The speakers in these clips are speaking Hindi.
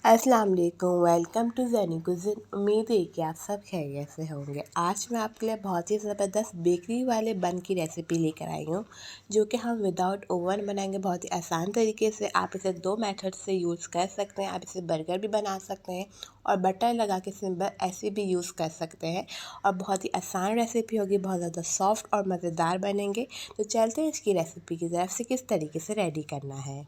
अस्सलाम वालेकुम, वेलकम टू ज़नी कुज़िन। उम्मीद है कि आप सब खैरियत से होंगे। आज मैं आपके लिए बहुत ही ज़बरदस्त बेकरी वाले बन की रेसिपी लेकर आई हूँ, जो कि हम विदाउट ओवन बनाएंगे बहुत ही आसान तरीके से। आप इसे दो मेथड से यूज़ कर सकते हैं। आप इसे बर्गर भी बना सकते हैं और बटर लगा के सिंपल ऐसे भी यूज़ कर सकते हैं और बहुत ही आसान रेसिपी होगी, बहुत ज़्यादा सॉफ्ट और मज़ेदार बनेंगे। तो चलते हैं इसकी रेसिपी की तरफ से किस तरीके से रेडी करना है।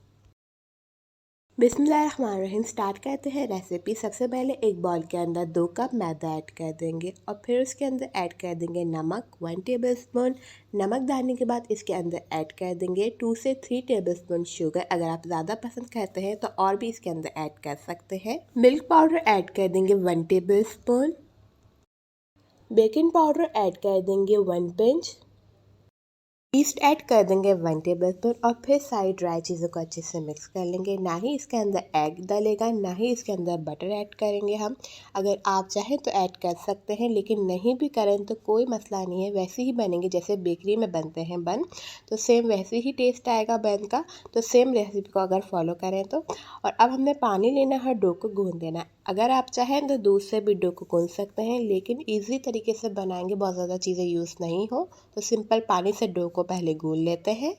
बिस्मिल्लाहिर्रहमानिर्रहीम स्टार्ट करते हैं रेसिपी। सबसे पहले एक बाउल के अंदर 2 कप मैदा ऐड कर देंगे और फिर उसके अंदर ऐड कर देंगे नमक 1 टेबलस्पून। नमक डालने के बाद इसके अंदर ऐड कर देंगे 2 से 3 टेबलस्पून शुगर। अगर आप ज़्यादा पसंद करते हैं तो और भी इसके अंदर ऐड कर सकते हैं। मिल्क पाउडर ऐड कर देंगे 1 टेबलस्पून। बेकिंग पाउडर ऐड कर देंगे 1 पिंच। ईस्ट ऐड कर देंगे 1 टेबलस्पून और फिर सारी ड्राई चीज़ों को अच्छे से मिक्स कर लेंगे। ना ही इसके अंदर एग डलेगा, ना ही इसके अंदर बटर ऐड करेंगे हम। अगर आप चाहें तो ऐड कर सकते हैं, लेकिन नहीं भी करें तो कोई मसला नहीं है। वैसे ही बनेंगे जैसे बेकरी में बनते हैं बन, तो सेम वैसे ही टेस्ट आएगा बन का। तो सेम रेसिपी को अगर फॉलो करें तो। और अब हमने पानी लेना है, डो को गूँध देना है। अगर आप चाहें तो दूध से भी डो को गूँध सकते हैं, लेकिन ईजी तरीके से बनाएंगे, बहुत ज़्यादा चीज़ें यूज़ नहीं हो तो सिंपल पानी से डो को पहले गूँध लेते हैं।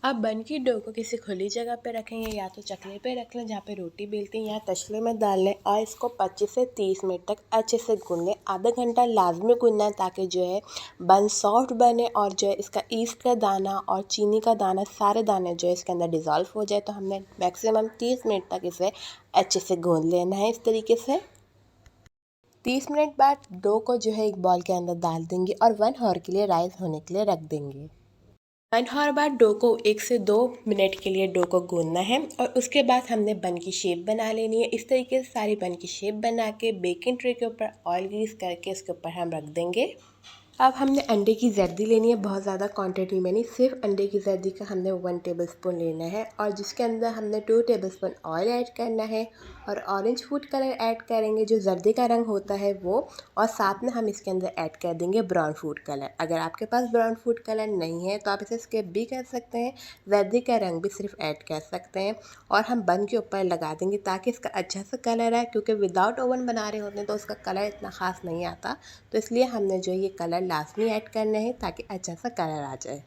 अब बन की डो को किसी खुली जगह पे रखेंगे, या तो चकले पे रख लें जहाँ पे रोटी बेलते हैं, या तसले में डाल लें और इसको 25 से 30 मिनट तक अच्छे से गूँध लें। आधा घंटा लाजमी गूँधना है ताकि जो है बन सॉफ्ट बने और जो है इसका ईस्ट का दाना और चीनी का दाना, सारे दाने जो है इसके अंदर डिज़ोल्व हो जाए। तो हमने मैक्सिमम 30 मिनट तक इसे अच्छे से गूँध लेना है इस तरीके से। 30 मिनट बाद डो को जो है एक बॉल के अंदर डाल देंगे और 1 आवर के लिए राइस होने के लिए रख देंगे। 1 आवर बाद डो को 1 से 2 मिनट के लिए डो को गूंदना है और उसके बाद हमने बन की शेप बना लेनी है। इस तरीके से सारी बन की शेप बना के बेकिंग ट्रे के ऊपर ऑयल ग्रीस करके उसके ऊपर हम रख देंगे। अब हमने अंडे की जर्दी लेनी है, बहुत ज़्यादा क्वांटिटी में नहीं, सिर्फ अंडे की जर्दी का हमने 1 टेबलस्पून लेना है और जिसके अंदर हमने 2 टेबलस्पून ऑयल ऐड करना है और ऑरेंज फूड कलर ऐड करेंगे, जो जर्दी का रंग होता है वो। और साथ में हम इसके अंदर ऐड कर देंगे ब्राउन फूड कलर। अगर आपके पास ब्राउन फूड कलर नहीं है तो आप इसे स्किप भी कर सकते हैं, जर्दी का रंग भी सिर्फ ऐड कर सकते हैं। और हम बन के ऊपर लगा देंगे ताकि इसका अच्छा सा कलर आए, क्योंकि विदाउट ओवन बना रहे होते हैं तो उसका कलर इतना ख़ास नहीं आता। तो इसलिए हमने जो ये कलर लाजमी ऐड करना है ताकि अच्छा सा कलर आ जाए।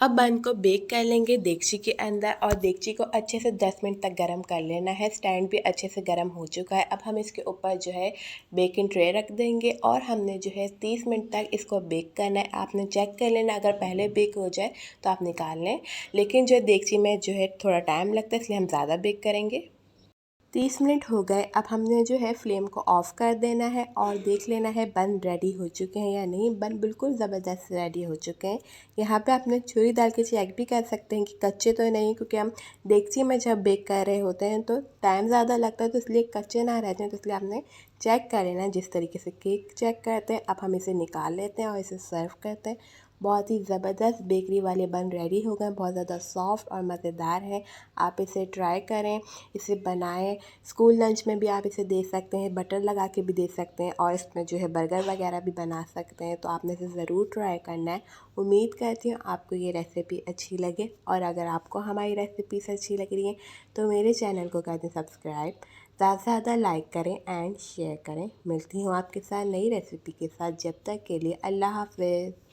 अब बन को बेक कर लेंगे देगची के अंदर और देगची को अच्छे से 10 मिनट तक गर्म कर लेना है। स्टैंड भी अच्छे से गर्म हो चुका है। अब हम इसके ऊपर जो है बेकिंग ट्रे रख देंगे और हमने जो है 30 मिनट तक इसको बेक करना है। आपने चेक कर लेना, अगर पहले बेक हो जाए तो आप निकाल लें, लेकिन जो देगची में जो है थोड़ा टाइम लगता है, इसलिए हम ज़्यादा बेक करेंगे। 30 मिनट हो गए। अब हमने जो है फ्लेम को ऑफ़ कर देना है और देख लेना है बन रेडी हो चुके हैं या नहीं। बन बिल्कुल ज़बरदस्त रेडी हो चुके हैं। यहाँ पे आपने छुरी डाल के चेक भी कर सकते हैं कि कच्चे तो नहीं, क्योंकि हम देगची में जब बेक कर रहे होते हैं तो टाइम ज़्यादा लगता है, तो इसलिए कच्चे ना रहते हैं। तो इसलिए आपने चेक कर लेना, जिस तरीके से केक चेक करते हैं। अब हम इसे निकाल लेते हैं और इसे सर्व करते हैं। बहुत ही ज़बरदस्त बेकरी वाले बन रेडी हो गए, बहुत ज़्यादा सॉफ्ट और मज़ेदार है। आप इसे ट्राई करें, इसे बनाएं। स्कूल लंच में भी आप इसे दे सकते हैं, बटर लगा के भी दे सकते हैं और इसमें जो है बर्गर वगैरह भी बना सकते हैं। तो आपने इसे ज़रूर ट्राई करना है। उम्मीद करती हूँ आपको ये रेसिपी अच्छी लगे, और अगर आपको हमारी रेसिपीज़ अच्छी लग रही हैं तो मेरे चैनल को कर दें सब्सक्राइब, ज़्यादा से ज़्यादा लाइक करें एंड शेयर करें। मिलती हूँ आपके साथ नई रेसिपी के साथ, जब तक के लिए अल्लाह हाफ़िज़।